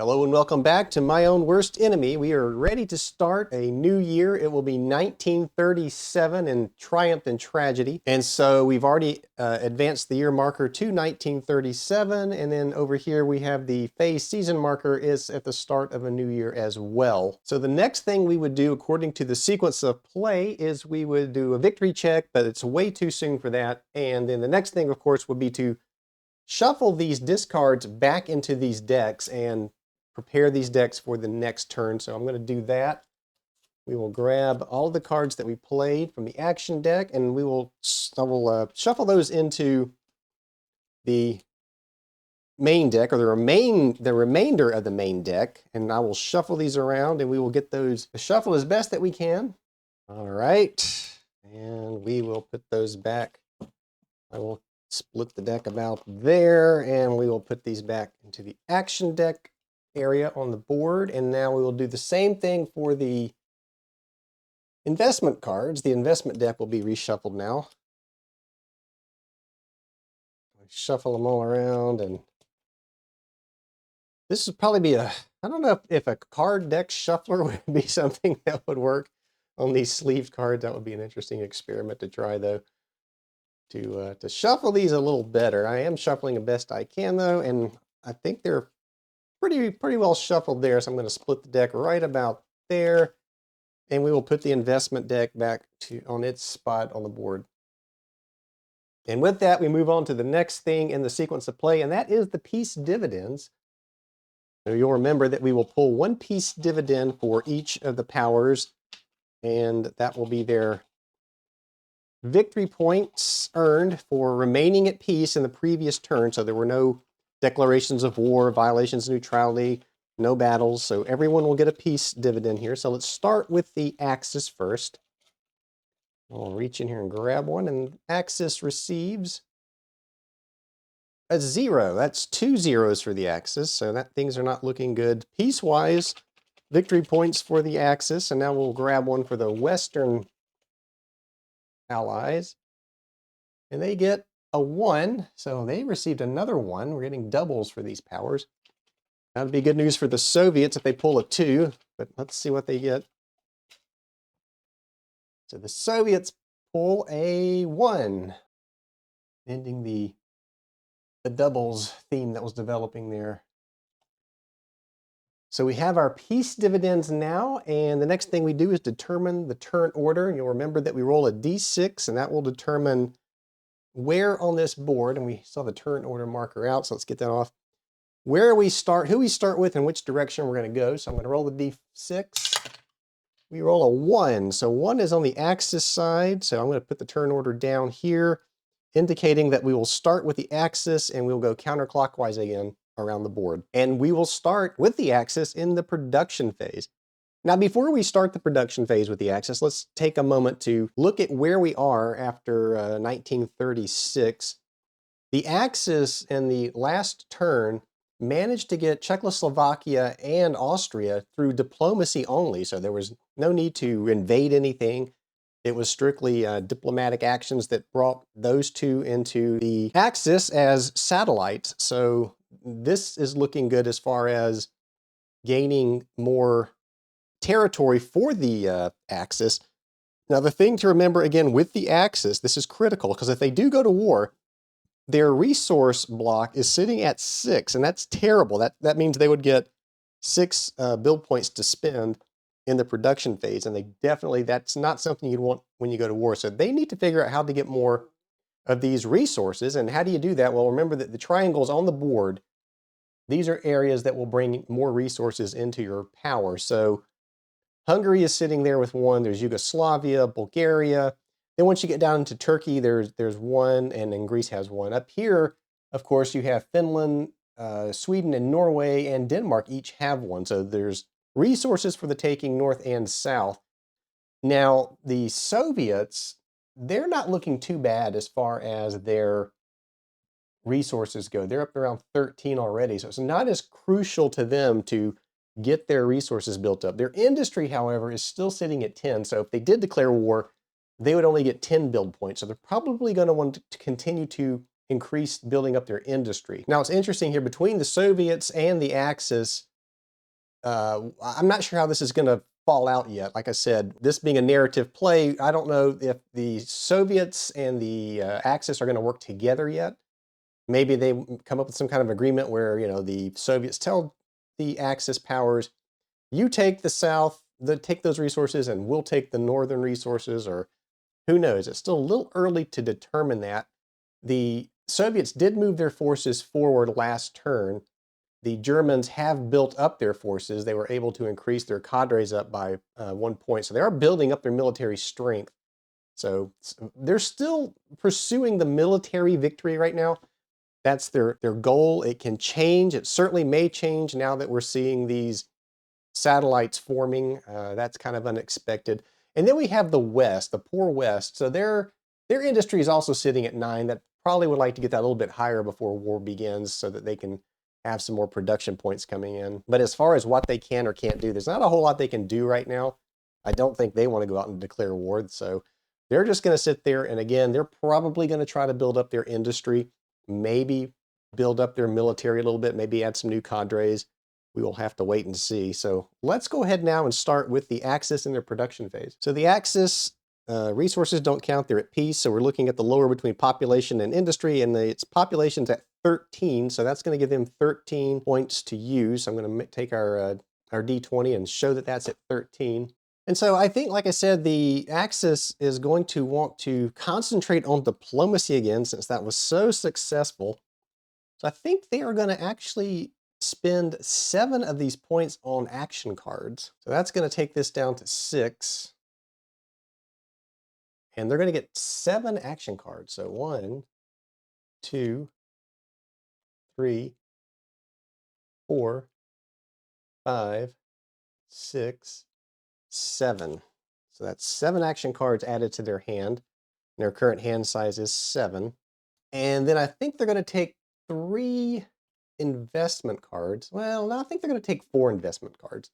Hello and welcome back to My Own Worst Enemy. We are ready to start a new year. It will be 1937 in Triumph and Tragedy. And so we've already advanced the year marker to 1937. And then over here we have the phase season marker is at the start of a new year as well. So the next thing we would do according to the sequence of play is we would do a victory check, but it's way too soon for that. And then the next thing, of course, would be to shuffle these discards back into these decks and prepare these decks for the next turn. So I'm going to do that. We will grab all the cards that we played from the action deck, and I will shuffle those into the main deck, or the remainder of the main deck, and I will shuffle these around, and we will get those shuffled as best that we can. All right, and we will put those back. I will split the deck about there, and we will put these back into the action deck area on the board. And now we will do the same thing for the investment cards. The investment deck will be reshuffled now. Shuffle them all around, and this would probably be I don't know if a card deck shuffler would be something that would work on these sleeved cards. That would be an interesting experiment to try, though, to shuffle these a little better. I am shuffling the best I can, though, and I think they're pretty well shuffled there. So I'm going to split the deck right about there, and we will put the investment deck back on its spot on the board. And with that, we move on to the next thing in the sequence of play, and that is the peace dividends. So you'll remember that we will pull one peace dividend for each of the powers, and that will be their victory points earned for remaining at peace in the previous turn. So there were no declarations of war, violations of neutrality, no battles. So everyone will get a peace dividend here. So let's start with the Axis first. I'll reach in here and grab one, and Axis receives a 0. That's 2 zeros for the Axis, so that things are not looking good peace-wise. Victory points for the Axis, and now we'll grab one for the Western allies, and they get a 1, so they received another 1. We're getting doubles for these powers. That would be good news for the Soviets if they pull a 2, but let's see what they get. So the Soviets pull a 1, ending the doubles theme that was developing there. So we have our peace dividends now, and the next thing we do is determine the turn order. And you'll remember that we roll a d6, and that will determine where on this board, and we saw the turn order marker out, so let's get that off. Where we start, who we start with, and which direction we're going to go. So I'm going to roll the d6. We roll a 1, so 1 is on the Axis side, so I'm going to put the turn order down here, indicating that we will start with the Axis and we'll go counterclockwise again around the board. And we will start with the Axis in the production phase. Now, before we start the production phase with the Axis, let's take a moment to look at where we are after 1936. The Axis in the last turn managed to get Czechoslovakia and Austria through diplomacy only, so there was no need to invade anything. It was strictly diplomatic actions that brought those two into the Axis as satellites. So this is looking good as far as gaining more territory for the Axis. Now, the thing to remember, again, with the Axis, this is critical, because if they do go to war, their resource block is sitting at 6, and that's terrible. That means they would get 6 build points to spend in the production phase, and that's not something you'd want when you go to war. So they need to figure out how to get more of these resources. And how do you do that? Well, remember that the triangles on the board, these are areas that will bring more resources into your power. So Hungary is sitting there with 1. There's Yugoslavia, Bulgaria. Then once you get down into Turkey, there's 1, and then Greece has 1. Up here, of course, you have Finland, Sweden, and Norway, and Denmark each have 1. So there's resources for the taking north and south. Now, the Soviets, they're not looking too bad as far as their resources go. They're up around 13 already, so it's not as crucial to them to get their resources built up. Their industry, however, is still sitting at 10, so if they did declare war, they would only get 10 build points. So they're probably going to want to continue to increase building up their industry. Now, it's interesting here, between the Soviets and the Axis, I'm not sure how this is going to fall out yet. Like I said, this being a narrative play, I don't know if the Soviets and the Axis are going to work together yet. Maybe they come up with some kind of agreement where, you know, the Soviets tell the Axis powers, you take the South, take those resources, and we'll take the Northern resources, or who knows? It's still a little early to determine that. The Soviets did move their forces forward last turn. The Germans have built up their forces. They were able to increase their cadres up by 1 point. So they are building up their military strength. So they're still pursuing the military victory right now. That's their goal. It can change. It certainly may change now that we're seeing these satellites forming. That's kind of unexpected. And then we have the West, the poor West. So their industry is also sitting at 9. That probably would like to get that a little bit higher before war begins so that they can have some more production points coming in. But as far as what they can or can't do, there's not a whole lot they can do right now. I don't think they want to go out and declare war. So they're just going to sit there. And again, they're probably going to try to build up their industry, maybe build up their military a little bit, maybe add some new cadres. We will have to wait and see. So let's go ahead now and start with the Axis in their production phase. So the Axis resources don't count, they're at peace. So we're looking at the lower between population and industry, and its population's at 13. So that's going to give them 13 points to use. So I'm going to take our D20 and show that that's at 13. And so I think, like I said, the Axis is going to want to concentrate on diplomacy again, since that was so successful. So I think they are going to actually spend 7 of these points on action cards. So that's going to take this down to 6. And they're going to get 7 action cards. So 1, 2, 3, 4, 5, 6, 7. So that's 7 action cards added to their hand. Their current hand size is 7. And then I think they're going to take 3 investment cards. Well, no, I think they're going to take 4 investment cards.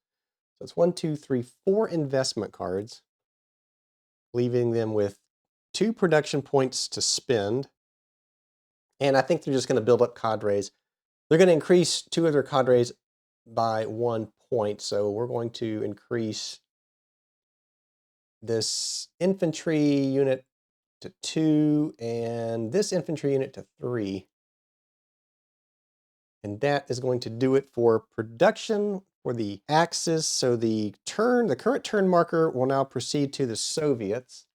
So it's 1, 2, 3, 4 investment cards, leaving them with 2 production points to spend. And I think they're just going to build up cadres. They're going to increase 2 of their cadres by 1 point. So we're going to increase this infantry unit to 2 and this infantry unit to 3. And that is going to do it for production for the Axis. So the current turn marker will now proceed to the Soviets.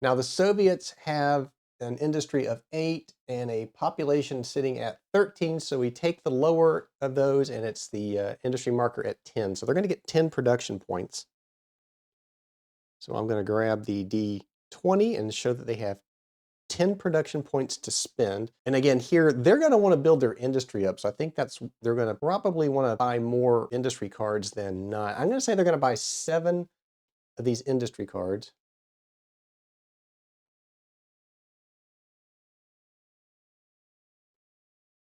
Now the Soviets have an industry of 8 and a population sitting at 13. So we take the lower of those and it's the industry marker at 10. So they're going to get 10 production points. So I'm going to grab the D20 and show that they have 10 production points to spend. And again, here, they're going to want to build their industry up. So I think they're going to probably want to buy more industry cards than not. I'm going to say they're going to buy 7 of these industry cards.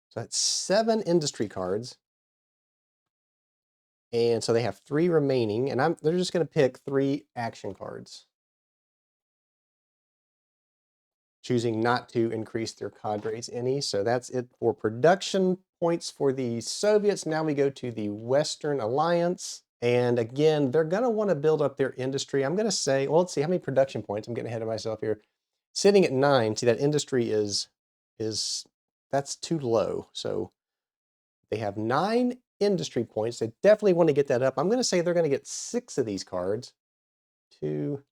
So that's 7 industry cards. And so they have 3 remaining, and they're just going to pick 3 action cards, choosing not to increase their cadres any. So that's it for production points for the Soviets. Now we go to the Western Alliance. And again, they're going to want to build up their industry. I'm going to say, well, let's see how many production points. I'm getting ahead of myself here. Sitting at 9, see that industry is that's too low. So they have 9 industry points. They definitely want to get that up. I'm going to say they're going to get 6 of these cards. 2,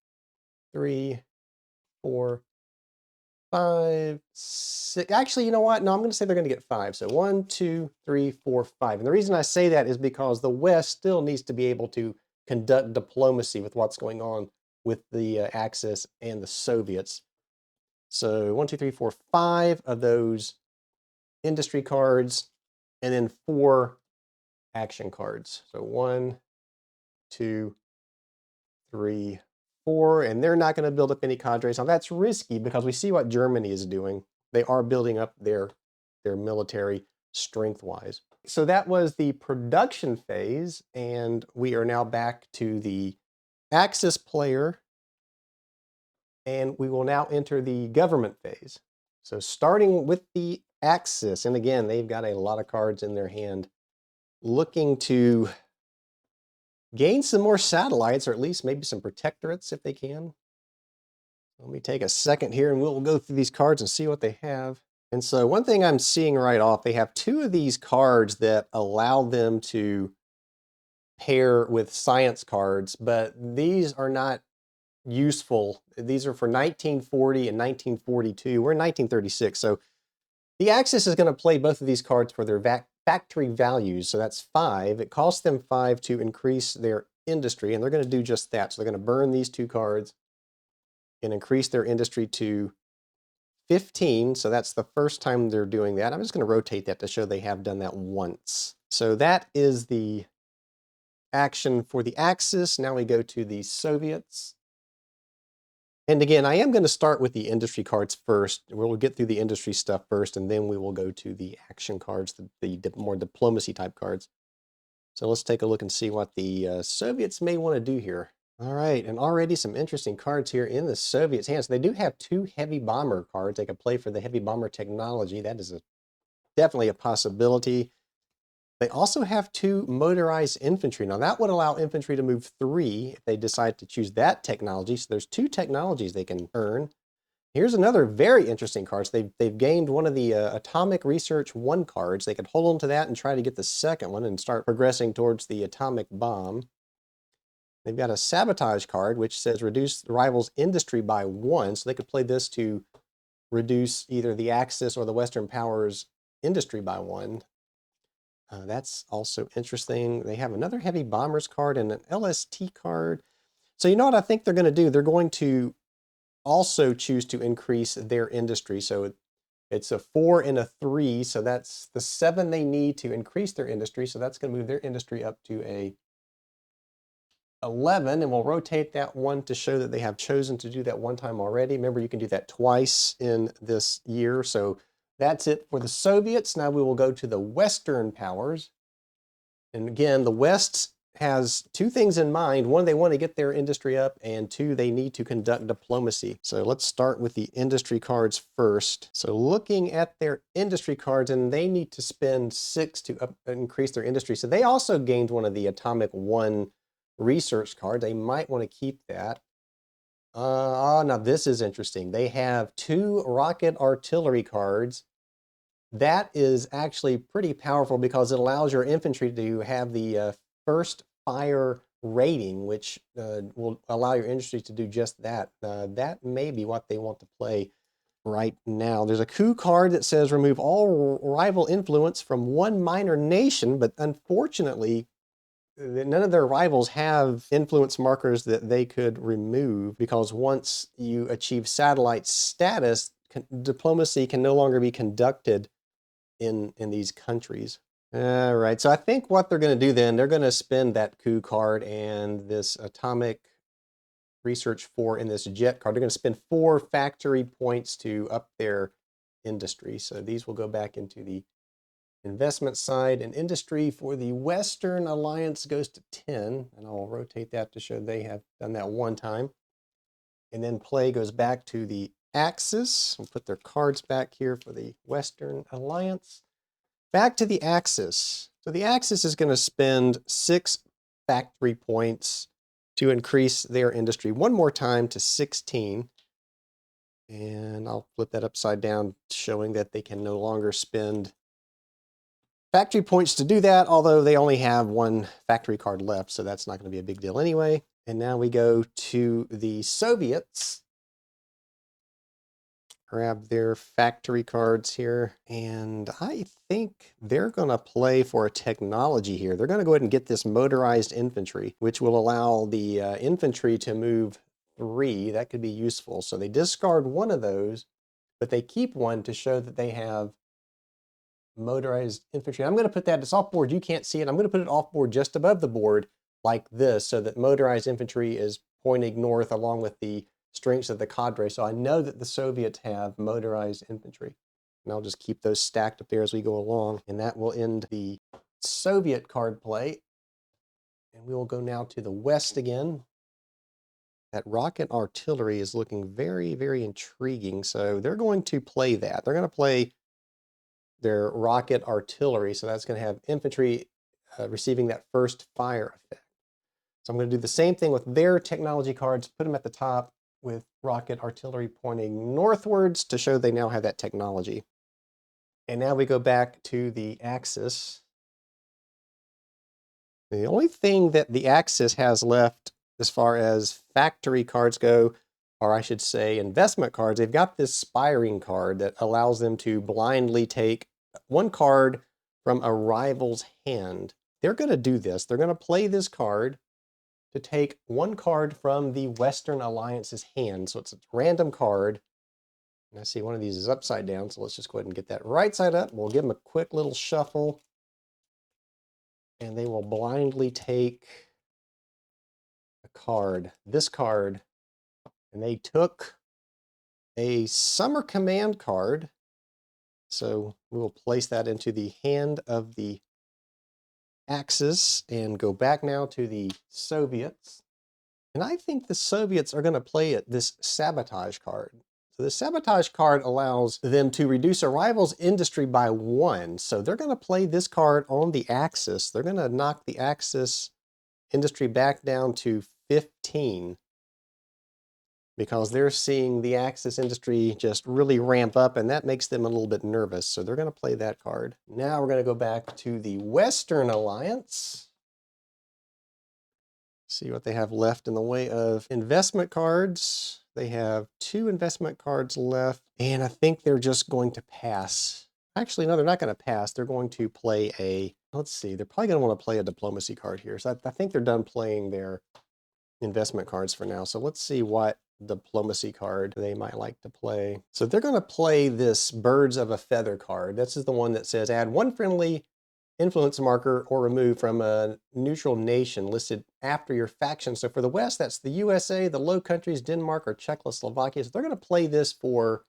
3, 4, 5, 6. Actually, you know what? No, I'm going to say they're going to get 5. So 1, 2, 3, 4, 5. And the reason I say that is because the West still needs to be able to conduct diplomacy with what's going on with the Axis and the Soviets. So 1, 2, 3, 4, 5 of those industry cards, and then 4 action cards. So 1, 2, 3, 4, and they're not going to build up any cadres. Now that's risky because we see what Germany is doing. They are building up their military strength-wise. So that was the production phase, and we are now back to the Axis player, and we will now enter the government phase. So starting with the Axis, and again, they've got a lot of cards in their hand. looking to gain some more satellites, or at least maybe some protectorates if they can. Let me take a second here and we'll go through these cards and see what they have. And so one thing I'm seeing right off, they have two of these cards that allow them to pair with science cards, but these are not useful. These are for 1940 and 1942. We're in 1936. So the Axis is going to play both of these cards for their factory values. So that's 5. It costs them 5 to increase their industry, and they're going to do just that. So they're going to burn these two cards and increase their industry to 15. So that's the first time they're doing that. I'm just going to rotate that to show they have done that once. So that is the action for the Axis. Now we go to the Soviets. And again, I am going to start with the industry cards first. We'll get through the industry stuff first, and then we will go to the action cards, the more diplomacy type cards. So let's take a look and see what the Soviets may want to do here. All right, and already some interesting cards here in the Soviets' hands. They do have 2 heavy bomber cards. They can play for the heavy bomber technology. That is definitely a possibility. They also have 2 motorized infantry. Now that would allow infantry to move 3 if they decide to choose that technology. So there's 2 technologies they can earn. Here's another very interesting card. So they've gained one of the Atomic Research 1 cards. They could hold on to that and try to get the second one and start progressing towards the atomic bomb. They've got a sabotage card, which says reduce the rival's industry by 1. So they could play this to reduce either the Axis or the Western powers' industry by 1. That's also interesting. They have another heavy bombers card and an LST card. So you know what I think they're going to do? They're going to also choose to increase their industry. So it's a 4 and a 3. So that's the 7 they need to increase their industry. So that's going to move their industry up to a 11. And we'll rotate that 1 to show that they have chosen to do that one time already. Remember, you can do that twice in this year. So that's it for the Soviets. Now we will go to the Western powers. And again, the West has 2 things in mind. 1, they want to get their industry up, and 2, they need to conduct diplomacy. So let's start with the industry cards first. So looking at their industry cards, and they need to spend 6 to increase their industry. So they also gained one of the Atomic 1 research cards. They might want to keep that. Now this is interesting. They have 2 rocket artillery cards. That is actually pretty powerful because it allows your infantry to have the first fire rating, which will allow your industry to do just that. That may be what they want to play right now. There's a coup card that says remove all rival influence from 1 minor nation, but unfortunately, none of their rivals have influence markers that they could remove, because once you achieve satellite status, diplomacy can no longer be conducted in these countries. All right, so I think what they're going to do then, they're going to spend that coup card and this Atomic Research 4 in this jet card. They're going to spend 4 factory points to up their industry. So these will go back into the investment side, and industry for the Western Alliance goes to 10, and I'll rotate that to show they have done that one time. And then play goes back to the Axis. We'll put their cards back here for the Western Alliance. Back to the Axis. So the Axis is going to spend 6 factory points to increase their industry one more time to 16. And I'll flip that upside down, showing that they can no longer spend factory points to do that, although they only have 1 factory card left, so that's not going to be a big deal anyway. And now we go to the Soviets. Grab their factory cards here, and I think they're going to play for a technology here. They're going to go ahead and get this motorized infantry, which will allow the infantry to move 3. That could be useful. So they discard 1 of those, but they keep 1 to show that they have motorized infantry. I'm going to put that, it's off board, you can't see it. I'm going to put it off board just above the board like this, so that motorized infantry is pointing north along with the strengths of the cadre. So I know that the Soviets have motorized infantry. And I'll just keep those stacked up there as we go along. And that will end the Soviet card play. And we will go now to the West again. That rocket artillery is looking very, very intriguing. So they're going to play that. They're going to play their rocket artillery. So that's going to have infantry receiving that first fire effect. So I'm going to do the same thing with their technology cards, put them at the top with rocket artillery pointing northwards to show they now have that technology. And now we go back to the Axis. The only thing that the Axis has left as far as factory cards go, or I should say investment cards, they've got this Spiring card that allows them to blindly take one card from a rival's hand. They're going to do this. They're going to play this card to take one card from the Western Alliance's hand. So it's a random card. And I see one of these is upside down, so let's just go ahead and get that right side up. We'll give them a quick little shuffle. And they will blindly take a card, this card. And they took a Summer Command card. So we will place that into the hand of the Axis and go back now to the Soviets. And I think the Soviets are going to play this Sabotage card. So the Sabotage card allows them to reduce a rival's industry by 1. So they're going to play this card on the Axis. They're going to knock the Axis industry back down to 15 because they're seeing the Axis industry just really ramp up, and that makes them a little bit nervous. So they're going to play that card. Now we're going to go back to the Western Alliance. See what they have left in the way of investment cards. They have 2 investment cards left, and I think they're just going to pass. Actually, no, they're not going to pass. They're going to play a, let's see, they're probably going to want to play a diplomacy card here. So I think they're done playing their investment cards for now. So let's see what diplomacy card they might like to play. So they're going to play this Birds of a Feather card. This is the one that says add 1 friendly influence marker or remove from a neutral nation listed after your faction. So for the West, that's the USA, the Low Countries, Denmark, or Czechoslovakia. So they're going to play this for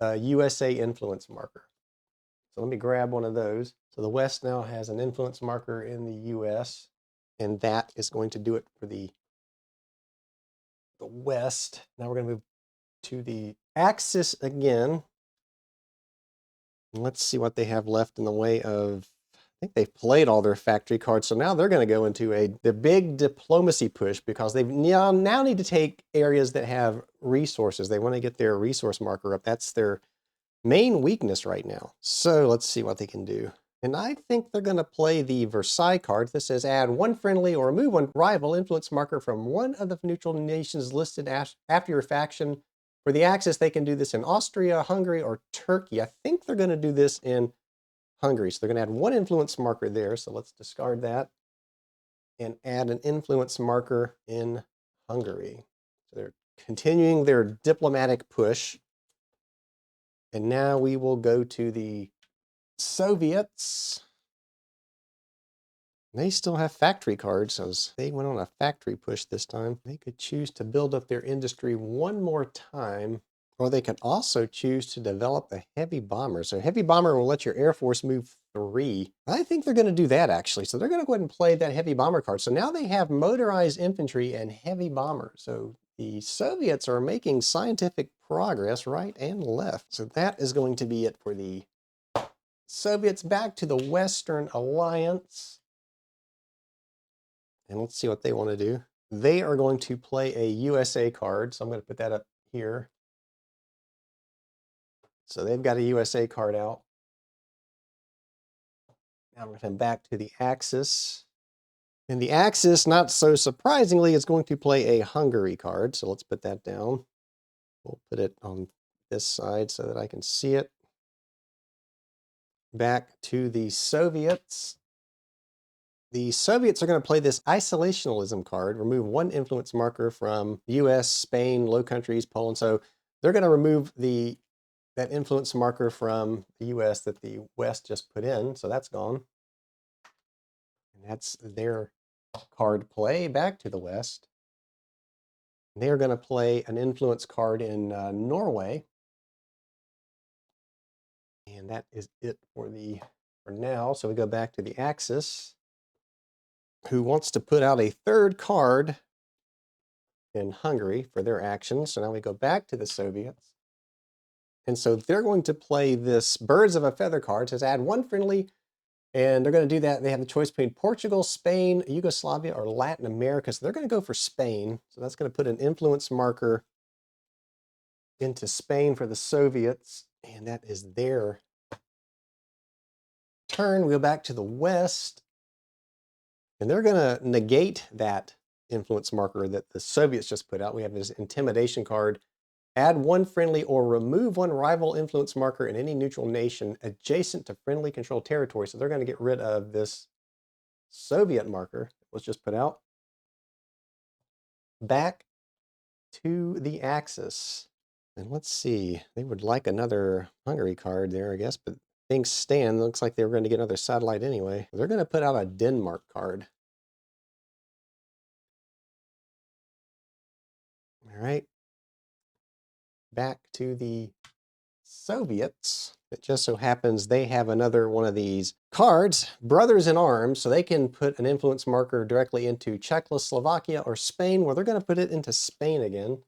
a USA influence marker. So let me grab one of those. So the West now has an influence marker in the US, and that is going to do it for the West. Now we're going to move to the Axis again. And let's see what they have left in the way of, I think they've played all their factory cards. So now they're going to go into the big diplomacy push because they now need to take areas that have resources. They want to get their resource marker up. That's their main weakness right now. So let's see what they can do. And I think they're going to play the Versailles card that says add 1 friendly or remove 1 rival influence marker from one of the neutral nations listed after your faction. For the Axis, they can do this in Austria, Hungary, or Turkey. I think they're going to do this in Hungary. So they're going to add 1 influence marker there. So let's discard that and add an influence marker in Hungary. So they're continuing their diplomatic push. And now we will go to the Soviets. They still have factory cards, so they went on a factory push this time. They could choose to build up their industry one more time, or they could also choose to develop a heavy bomber. So heavy bomber will let your Air Force move 3. I think they're going to do that, actually. So they're going to go ahead and play that heavy bomber card. So now they have motorized infantry and heavy bomber. So the Soviets are making scientific progress right and left. So that is going to be it for the Soviets. Back to the Western Alliance. And let's see what they want to do. They are going to play a USA card. So I'm going to put that up here. So they've got a USA card out. Now I'm going to come back to the Axis. And the Axis, not so surprisingly, is going to play a Hungary card. So let's put that down. We'll put it on this side so that I can see it. Back to the Soviets. The Soviets are going to play this isolationism card, remove 1 influence marker from US, Spain, Low Countries, Poland. So they're going to remove that influence marker from the US that the West just put in. So that's gone. And that's their card play. Back to the West. They're going to play an influence card in Norway. And that is it for now. So we go back to the Axis, who wants to put out a 3rd card in Hungary for their actions. So now we go back to the Soviets. And so they're going to play this Birds of a Feather card. It says add 1 friendly And they're going to do that. They have the choice between Portugal, Spain, Yugoslavia, or Latin America. So they're going to go for Spain. So that's going to put an influence marker into Spain for the Soviets. And that is their turn. We go back to the West. And they're going to negate that influence marker that the Soviets just put out. We have this intimidation card. Add one friendly or remove one rival influence marker in any neutral nation adjacent to friendly controlled territory. So they're going to get rid of this Soviet marker that was just put out. Back to the Axis. And let's see, they would like another Hungary card there, I guess, but things stand. Looks like they were going to get another satellite anyway. They're going to put out a Denmark card. All right. Back to the Soviets. It just so happens they have another one of these cards, Brothers in Arms, so they can put an influence marker directly into Czechoslovakia or Spain, where they're going to put it into Spain again.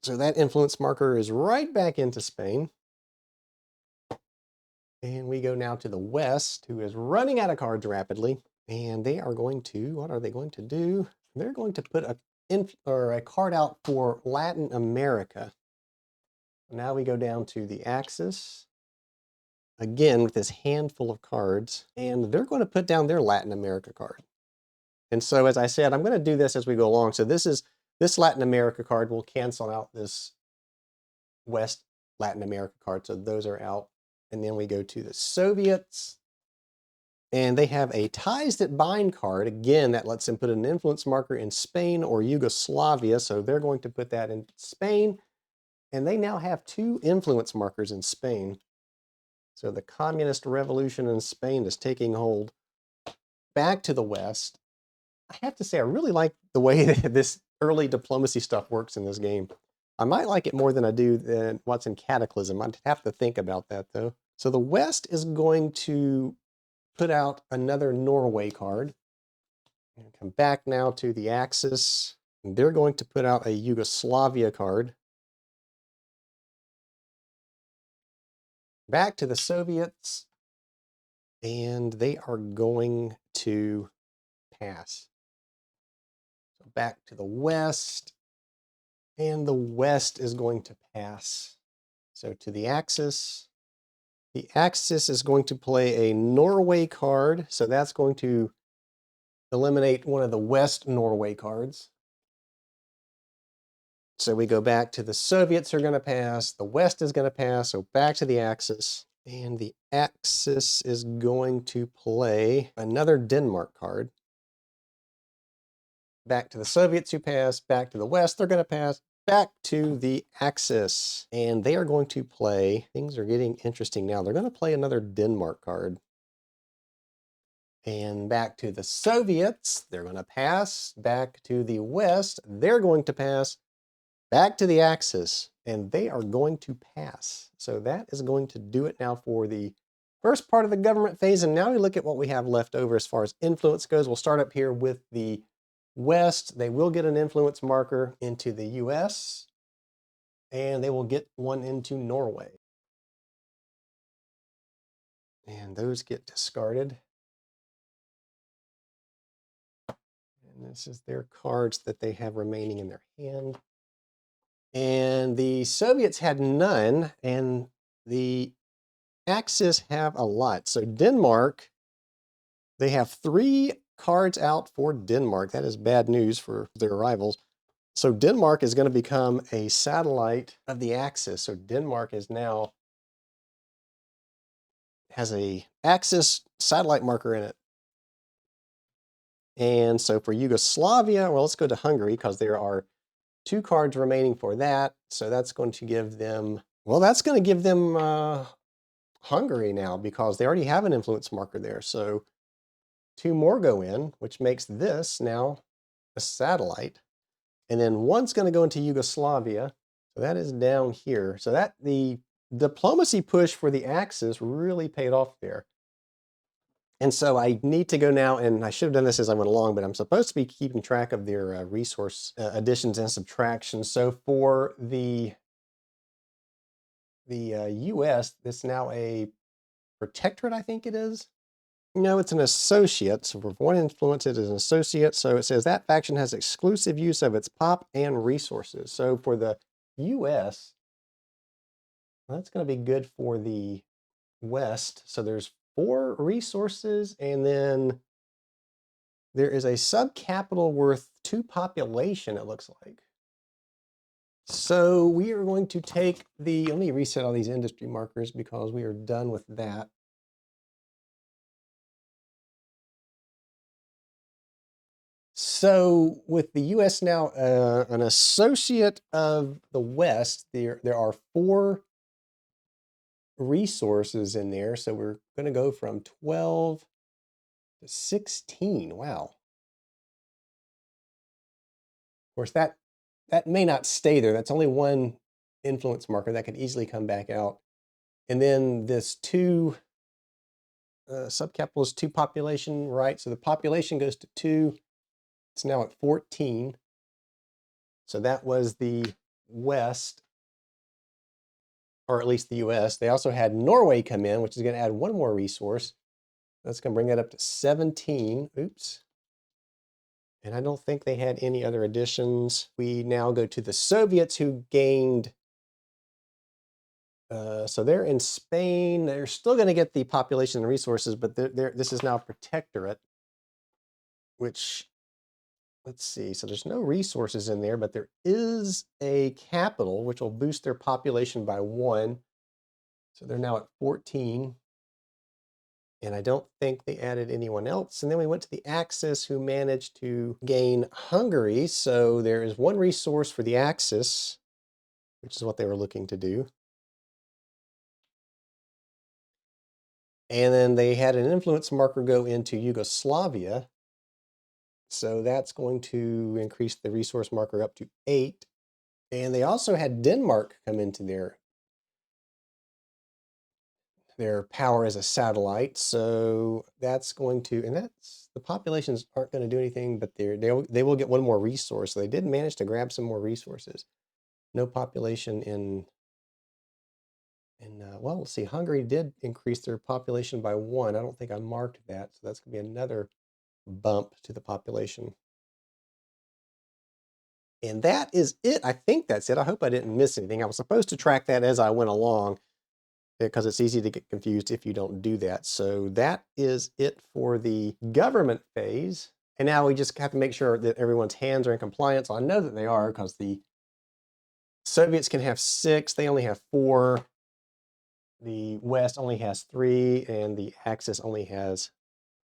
So that influence marker is right back into Spain. And we go now to the West, who is running out of cards rapidly. And they are going to, what are they going to do? They're going to put a card out for Latin America. Now we go down to the Axis, again with this handful of cards, and they're going to put down their Latin America card. And so, as I said, I'm going to do this as we go along. So this Latin America card will cancel out this West Latin America card. So those are out. And then we go to the Soviets, and they have a Ties That Bind card. Again, that lets them put an influence marker in Spain or Yugoslavia. So they're going to put that in Spain. And they now have 2 influence markers in Spain. So the communist revolution in Spain is taking hold. Back to the West. I have to say, I really like the way that this early diplomacy stuff works in this game. I might like it more than I do than what's in Cataclysm. I'd have to think about that, though. So the West is going to put out another Norway card. Come back now to the Axis. And they're going to put out a Yugoslavia card. Back to the Soviets, and they are going to pass. So back to the West, and the West is going to pass. So to the Axis is going to play a Norway card, so that's going to eliminate one of the West Norway cards. So we go back to the Soviets are going to pass, the West is going to pass, so back to the Axis. And the Axis is going to play another Denmark card. Back to the Soviets who pass, back to the West, they're going to pass, back to the Axis. And they are going to play, things are getting interesting now, they're going to play another Denmark card. And back to the Soviets, they're going to pass, back to the West, they're going to pass, back to the Axis, and they are going to pass. So that is going to do it now for the first part of the government phase. And now we look at what we have left over as far as influence goes. We'll start up here with the West. They will get an influence marker into the US, and they will get one into Norway. And those get discarded. And this is their cards that they have remaining in their hand. And the Soviets had none, and the Axis have a lot. So Denmark, they have 3 cards out for Denmark. That is bad news for their rivals. So Denmark is going to become a satellite of the Axis. So Denmark is now has a Axis satellite marker in it. And so for Yugoslavia, well, let's go to Hungary because there are 2 cards remaining for that. So that's going to give them, well, that's going to give them Hungary now because they already have an influence marker there. So 2 more go in, which makes this now a satellite. And then one's going to go into Yugoslavia. So that is down here. So that the diplomacy push for the Axis really paid off there. And so I need to go now, and I should have done this as I went along, but I'm supposed to be keeping track of their resource additions and subtractions. So for the US, it's now a protectorate, I think it is. No, it's an associate. So for one influence, it is an associate. So it says that faction has exclusive use of its pop and resources. So for the US, that's going to be good for the West. So there's 4 resources, and then there is a subcapital worth 2 population, it looks like. So we are going to take let me reset all these industry markers because we are done with that. So with the US now, an associate of the West, there are 4 resources in there. So we're going to go from 12 to 16. Wow. Of course, that may not stay there. That's only one influence marker that could easily come back out. And then this 2 subcapital is 2 population, right? So the population goes to 2. It's now at 14. So that was the West, or at least the US. They also had Norway come in, which is going to add 1 more resource. That's going to bring that up to 17. Oops. And I don't think they had any other additions. We now go to the Soviets, who gained, so they're in Spain. They're still going to get the population and resources, but this is now protectorate, which, let's see. So there's no resources in there, but there is a capital, which will boost their population by 1. So they're now at 14. And I don't think they added anyone else. And then we went to the Axis, who managed to gain Hungary. So there is 1 resource for the Axis, which is what they were looking to do. And then they had an influence marker go into Yugoslavia. So that's going to increase the resource marker up to 8. And they also had Denmark come into their power as a satellite. So that's going to, and that's, the populations aren't going to do anything, but they will get 1 more resource. So they did manage to grab some more resources. No population in well, let's see, Hungary did increase their population by 1. I don't think I marked that. So that's going to be another bump to the population. And that is it. I think that's it. I hope I didn't miss anything. I was supposed to track that as I went along, because it's easy to get confused if you don't do that. So that is it for the government phase. And now we just have to make sure that everyone's hands are in compliance. I know that they are, because the Soviets can have 6. They only have 4. The West only has 3, and the Axis only has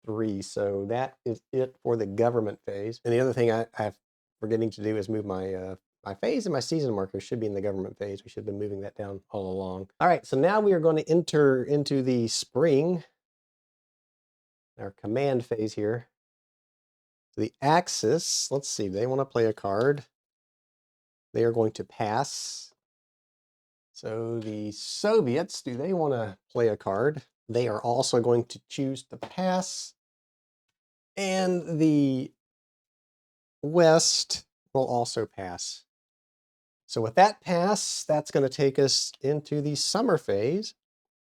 3. So that is it for the government phase. And the other thing I'm forgetting to do is move my my phase and my season markers should be in the government phase. We should have been moving that down all along. All right, so now we are going to enter into the spring, our command phase here. So the Axis, let's see, they want to play a card. They are going to pass. So the Soviets, do they want to play a card? They are also going to choose to pass. And the West will also pass. So with that pass, that's going to take us into the summer phase,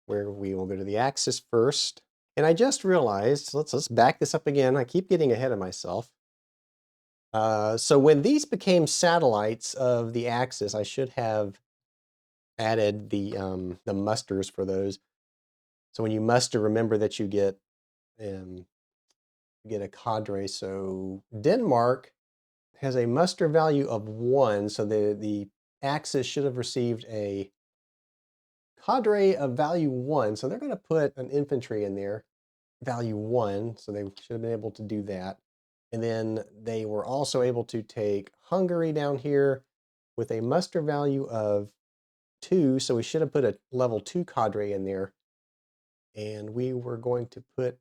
where we will go to the Axis first. And I just realized, let's back this up again. I keep getting ahead of myself. So when these became satellites of the Axis, I should have added the musters for those. So when you muster, remember that you get a cadre. So Denmark has a muster value of 1. So the Axis should have received a cadre of value 1. So they're going to put an infantry in there, value 1. So they should have been able to do that. And then they were also able to take Hungary down here with a muster value of 2. So we should have put a level 2 cadre in there. And we are going to put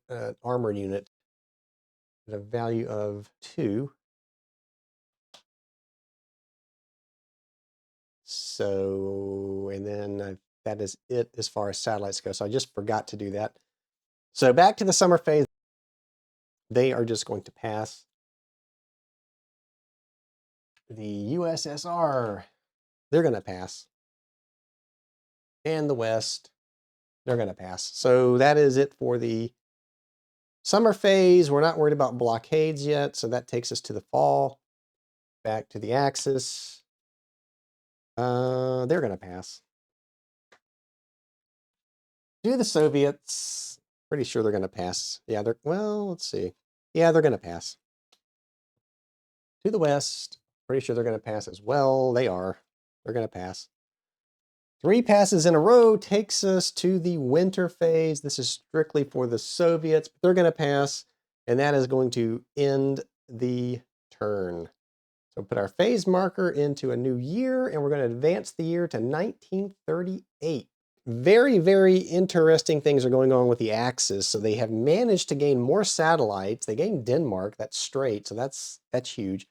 an armor unit at a value of 2. So, and then that is it as far as satellites go. So I just forgot to do that. So back to the summer phase. They are just going to pass. The USSR, they're going to pass. And the West, They're going to pass. So that is it for the summer phase. We're not worried about blockades yet, so that takes us to the fall. Back to the Axis. They're going to pass. Do the Soviets. Pretty sure they're going to pass. Yeah, well, let's see. Yeah, they're going to pass. To the West. Pretty sure they're going to pass as well. They are. They're going to pass. 3 passes in a row takes us to the winter phase. This is strictly for the Soviets, but they're going to pass, and that is going to end the turn. So put our phase marker into a new year, and we're going to advance the year to 1938. Very, very interesting things are going on with the Axis. So they have managed to gain more satellites. They gained Denmark, that's straight, so that's huge.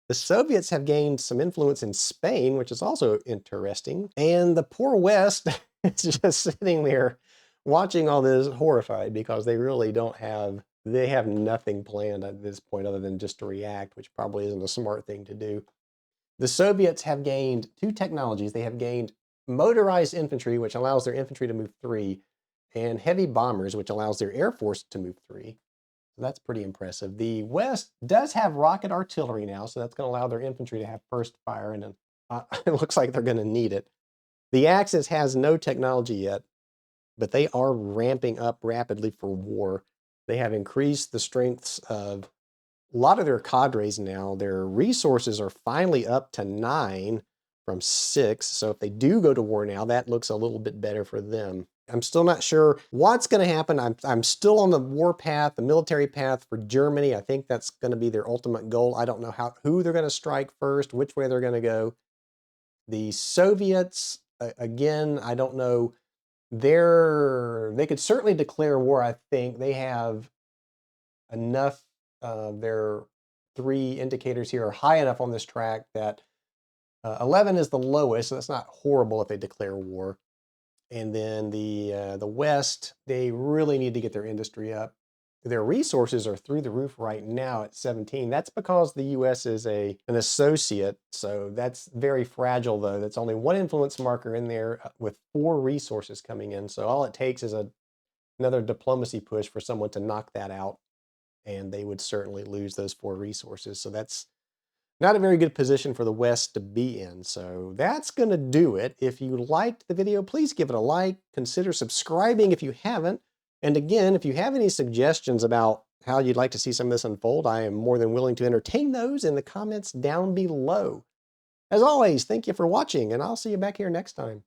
The Soviets have gained some influence in Spain, which is also interesting. And the poor West is just sitting there watching all this horrified because they really they have nothing planned at this point other than just to react, which probably isn't a smart thing to do. The Soviets have gained 2 technologies. They have gained motorized infantry, which allows their infantry to move 3, and heavy bombers, which allows their air force to move 3. So that's pretty impressive. The West does have rocket artillery now, so that's going to allow their infantry to have first fire, and it looks like they're going to need it. The Axis has no technology yet, but they are ramping up rapidly for war. They have increased the strengths of a lot of their cadres now. Their resources are finally up to 9 from 6. So if they do go to war now, that looks a little bit better for them. I'm still not sure what's going to happen. I'm still on the war path, the military path for Germany. I think that's going to be their ultimate goal. I don't know who they're going to strike first, which way they're going to go. The Soviets, again, I don't know. They could certainly declare war. I think they have enough. Their 3 indicators here are high enough on this track that 11 is the lowest, so that's not horrible if they declare war. And then the West, they really need to get their industry up. Their resources are through the roof right now at 17. That's because the U.S. is an associate, so that's very fragile, though. That's only 1 influence marker in there with 4 resources coming in. So all it takes is another diplomacy push for someone to knock that out, and they would certainly lose those 4 resources. So that's not a very good position for the West to be in. So that's going to do it. If you liked the video, please give it a like. Consider subscribing if you haven't. And again, if you have any suggestions about how you'd like to see some of this unfold, I am more than willing to entertain those in the comments down below. As always, thank you for watching, and I'll see you back here next time.